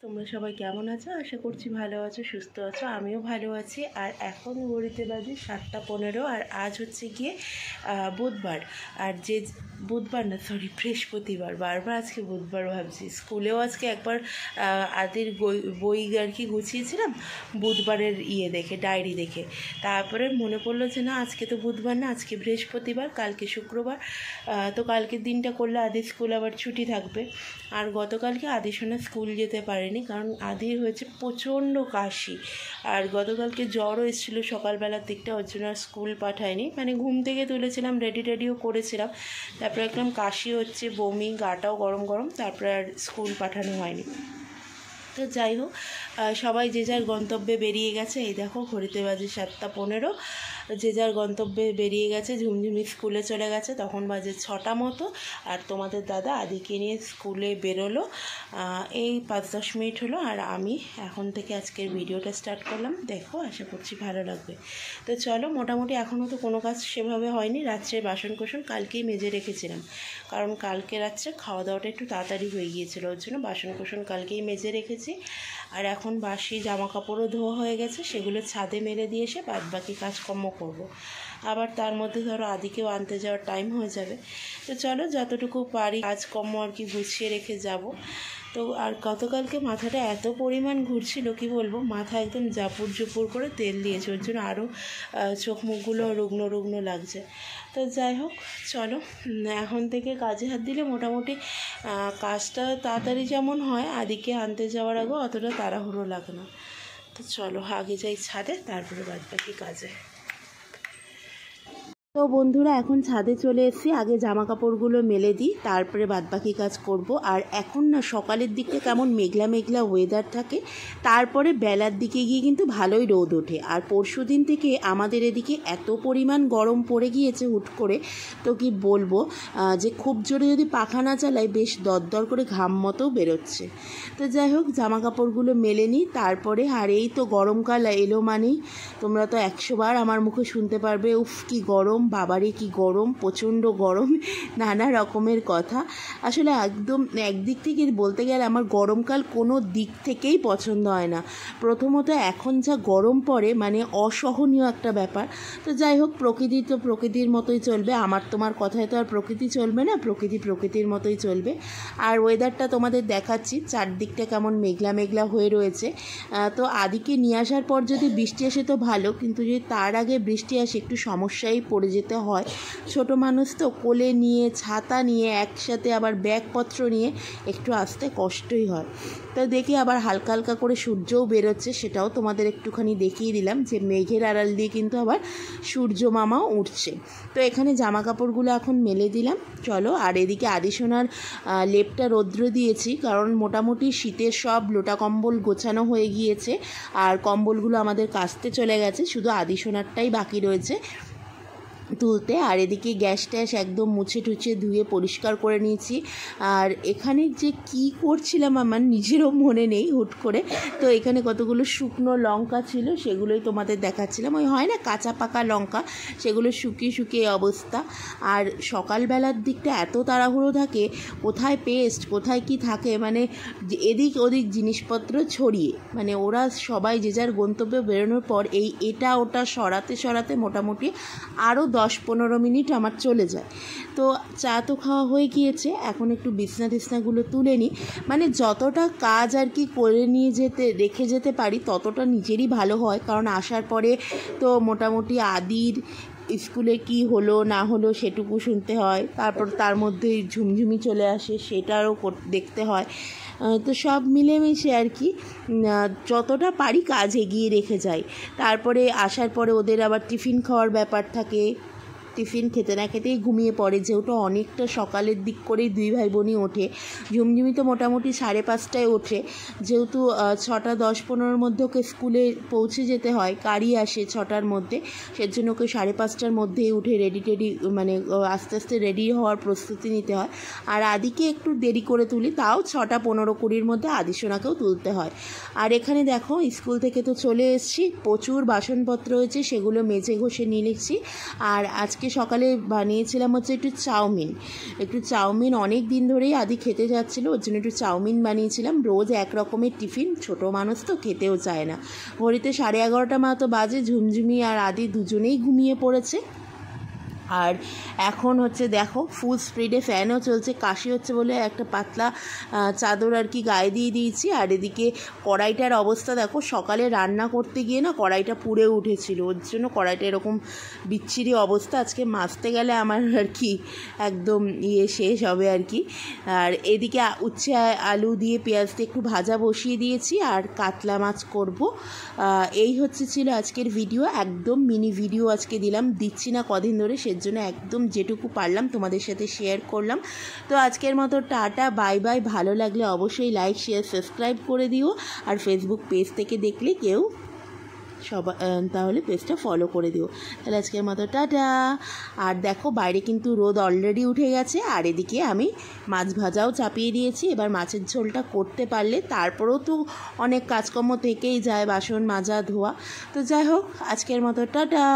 তোমরা সবাই কেমন আছো? আশা করছি ভালো আছো, সুস্থ আছো। আমিও ভালো আছি। আর এখন ঘড়িতে বাজে 7:15। আর আজ হচ্ছে গিয়ে বুধবার। আর যে বুধবার না, সরি, বৃহস্পতিবার। বারবার আজকে বুধবার ভাবছি। স্কুলেও আজকে একবার আদির বই আর কি গুছিয়েছিলাম বুধবারের দেখে, ডায়েরি দেখে। তারপরে মনে পড়লো যে না, আজকে তো বুধবার না, আজকে বৃহস্পতিবার, কালকে শুক্রবার। তো কালকের দিনটা করলে আদির স্কুল আবার ছুটি থাকবে। আর গতকালকে আদির সঙ্গে স্কুল যেতে পারেনি, কারণ আদির হয়েছে প্রচণ্ড কাশি। আর গতকালকে জ্বরও এসেছিলো সকালবেলার দিকটা, ওর জন্য আর স্কুল পাঠায়নি। মানে ঘুম থেকে তুলেছিলাম, রেডিও করেছিলাম, তারপরে একদম কাশি হচ্ছে, বমি, গাটাও গরম গরম, তারপরে আর স্কুল পাঠানো হয়নি। তো যাই হোক, সবাই যে যার গন্তব্যে বেরিয়ে গেছে। এই দেখো ঘড়িতে বাজে 7:15, যে যার গন্তব্যে বেরিয়ে গেছে। ঝুমঝুমি স্কুলে চলে গেছে, তখন বাজে 6টা মতো। আর তোমাদের দাদা আদিকে নিয়ে স্কুলে বেরোলো, এই 5-10 মিনিট হলো। আর আমি এখন থেকে আজকের ভিডিওটা স্টার্ট করলাম। দেখো, আশা করছি ভালো লাগবে। তো চলো, মোটামুটি এখনও তো কোনো কাজ সেভাবে হয়নি। রাত্রে বাসন কালকেই মেজে রেখেছিলাম, কারণ কালকে রাত্রে খাওয়া দাওয়াটা একটু তাড়াতাড়ি হয়ে গিয়েছিলো, ওর জন্য বাসন কালকেই মেজে রেখেছি। আর এখন বাসি জামা কাপড়ও ধোয়া হয়ে গেছে, সেগুলো ছাদে মেলে দিয়ে এসে বাদবাকি কাজকর্ম করব। আবার তার মধ্যে ধরো আদিকেও আনতে যাওয়ার টাইম হয়ে যাবে। তো চলো, যতটুকু পারি কাজকর্ম আর কি গুছিয়ে রেখে যাব। তো আর গতকালকে মাথাটা এত পরিমাণ ঘুরছিল, কি বলবো, মাথা একদম জাপুর করে তেল দিয়েছে, ওর জন্য আরও চোখ মুখগুলো রুগ্ন লাগছে। তো যাই হোক, চলো, এখন থেকে কাজে হাত দিলে মোটামুটি কাজটা তাড়াতাড়ি যেমন হয়, আদিকে আনতে যাওয়ার আগেও অতটা তাড়াহুড়ো লাগে না। তো চলো আগে যাই ছাদে, তারপরে বাদবাকি কাজে। তো বন্ধুরা, এখন ছাদে চলে এসেছি। আগে জামা কাপড়গুলো মেলে দিই, তারপরে বাদবাকি কাজ করব। আর এখন না সকালের দিকে কেমন মেঘলা ওয়েদার থাকে, তারপরে বেলার দিকে গিয়ে কিন্তু ভালোই রোদ ওঠে। আর পরশুদিন থেকে আমাদের এদিকে এত পরিমাণ গরম পড়ে গিয়েছে হুট করে, তো কি বলবো, যে খুব জোরে যদি পাখা না চালাই বেশ দরদর করে ঘাম মতো বেরোচ্ছে। তো যাই হোক, জামা কাপড়গুলো মেলে নিই তারপরে। আর এই তো গরমকাল এলো মানেই তোমরা তো 100 বার আমার মুখে শুনতে পারবে, উফ কি গরম, বাবারে কি গরম, প্রচণ্ড গরম, নানা রকমের কথা। আসলে একদম একদিক থেকে বলতে গেলে আমার গরমকাল কোনো দিক থেকেই পছন্দ হয় না। প্রথমত এখন যা গরম পড়ে, মানে অসহনীয় একটা ব্যাপার। তো যাই হোক, প্রকৃতি তো প্রকৃতির মতোই চলবে, আমার তোমার কথায় তো আর প্রকৃতি চলবে না, প্রকৃতির মতোই চলবে। আর ওয়েদারটা তোমাদের দেখাচ্ছি, চারদিকটা কেমন মেঘলা হয়ে রয়েছে। তো আদিকে নিয়ে আসার পর যদি বৃষ্টি আসে তো ভালো, কিন্তু যদি তার আগে বৃষ্টি আসে একটু সমস্যায় পড়ে যেতে হয়। ছোট মানুষ তো, কোলে নিয়ে ছাতা নিয়ে একসাথে আবার ব্যাগপত্র নিয়ে একটু আসতে কষ্টই হয়। তো দেখি আবার হালকা করে সূর্যও বেরোচ্ছে, সেটাও তোমাদের একটুখানি দেখিয়ে দিলাম, যে মেঘের আড়াল দিয়ে কিন্তু আবার সূর্য মামাও উঠছে। তো এখানে জামা কাপড়গুলো এখন মেলে দিলাম, চলো। আর এদিকে আদিসোনার লেপটা রৌদ্র দিয়েছি, কারণ মোটামুটি শীতের সব লোটা কম্বল গোছানো হয়ে গিয়েছে। আর কম্বলগুলো আমাদের কাচতে চলে গেছে, শুধু আদিসোনারটাই বাকি রয়েছে তুলতে। আর এদিকে গ্যাস একদম মুছে ধুয়ে পরিষ্কার করে নিয়েছি। আর এখানে যে কি করছিলাম আমার নিজেরও মনে নেই, হুট করে। তো এখানে কতগুলো শুকনো লঙ্কা ছিল, সেগুলোই তোমাদের দেখাচ্ছিলাম। ওই হয় না কাঁচা পাকা লঙ্কা, সেগুলো শুকিয়ে অবস্থা। আর সকালবেলার দিকটা এত তাড়াহুড়ো থাকে, কোথায় পেস্ট কোথায় কি থাকে, মানে এদিক ওদিক জিনিসপত্র ছড়িয়ে, মানে ওরা সবাই যে যার গন্তব্যে বেরোনোর পর এটা ওটা সরাতে মোটামুটি আরও 10-15 মিনিট আমার চলে যায়। তো চা তো খাওয়া হয়ে গিয়েছে, এখন একটু বিছনাগুলো তুলে নিই। মানে যতটা কাজ আর কি করে রেখে যেতে পারি ততটা নিজেরই ভালো হয়, কারণ আসার পরে তো মোটামুটি আদির স্কুলে কি হলো না হলো সেটুকু শুনতে হয়, তারপর তার মধ্যে ঝুমঝুমি চলে আসে, সেটারও দেখতে হয়। তো সব মিলেমিশে আর কি যতটা পারি কাজ এগিয়ে রেখে যাই। তারপরে আসার পরে ওদের আবার টিফিন খাওয়ার ব্যাপার থাকে, টিফিন খেতে না খেতেই ঘুমিয়ে পড়ে, যেহেতু অনেকটা সকালের দিক করেই 2 ভাই বোনই ওঠে। ঝুমঝুমি তো মোটামুটি 5:30টায় ওঠে, যেহেতু 6টা 10-15-র মধ্যে ওকে স্কুলে পৌঁছে যেতে হয়, গাড়ি আসে 6টার মধ্যে, সেজন্য ওকে 5:30টার মধ্যেই উঠে রেডি মানে আস্তে রেডি হওয়ার প্রস্তুতি নিতে হয়। আর আদিকে একটু দেরি করে তুলি, তাও 6টা 15-20-র মধ্যে আদিসোনাকেও তুলতে হয়। আর এখানে দেখো, স্কুল থেকে তো চলে এসেছি, প্রচুর বাসনপত্র হয়েছে, সেগুলো মেজে ঘষে নিয়ে নিচ্ছি। আর আজকে আজকে সকালে বানিয়েছিলাম হচ্ছে একটু চাউমিন অনেক দিন ধরেই আদি খেতে যাচ্ছিলো, ওর জন্য একটু চাউমিন বানিয়েছিলাম। রোজ এক রকমের টিফিন, ছোটো মানুষ তো খেতেও চায় না। ঘড়িতে 11:30 মতো বাজে, ঝুমঝুমি আর আদি দুজনেই ঘুমিয়ে পড়েছে। আর এখন হচ্ছে দেখো ফুল স্পিডে ফ্যানও চলছে, কাশি হচ্ছে বলে একটা পাতলা চাদর আর কি গায়ে দিয়ে দিয়েছি। আর এদিকে কড়াইটার অবস্থা দেখো, সকালে রান্না করতে গিয়ে না কড়াইটা পুড়ে উঠেছিল, ওর জন্য কড়াইটা এরকম বিচ্ছিরি অবস্থা। আজকে মাজতে গেলে আমার আর কি একদম শেষ হবে আর কি। আর এদিকে উচ্ছে আলু দিয়ে পেঁয়াজ দিয়ে একটু ভাজা বসিয়ে দিয়েছি, আর কাতলা মাছ করব। এই ছিল আজকের ভিডিও, একদম মিনি ভিডিও আজকে দিচ্ছি না কদিন ধরে, জন্য একদম যেটুকু পারলাম তোমাদের সাথে শেয়ার করলাম। তো আজকের মতো টাটা, বাই বাই। ভালো লাগলে অবশ্যই লাইক শেয়ার সাবস্ক্রাইব করে দিও, আর ফেসবুক পেজ থেকে দেখলে কেউ তাহলে পেজটা ফলো করে দিও। তাহলে আজকের মতো টাটা। আর দেখো বাইরে কিন্তু রোদ অলরেডি উঠে গেছে, আর এদিকে আমি মাছ ভাজাও চাপিয়ে দিয়েছি। এবার মাছের ঝোলটা করতে পারলে, তারপরেও তো অনেক কাজকর্ম থেকেই যায়, বাসন মাজা ধোয়া। তো যাই হোক, আজকের মতো টাটা।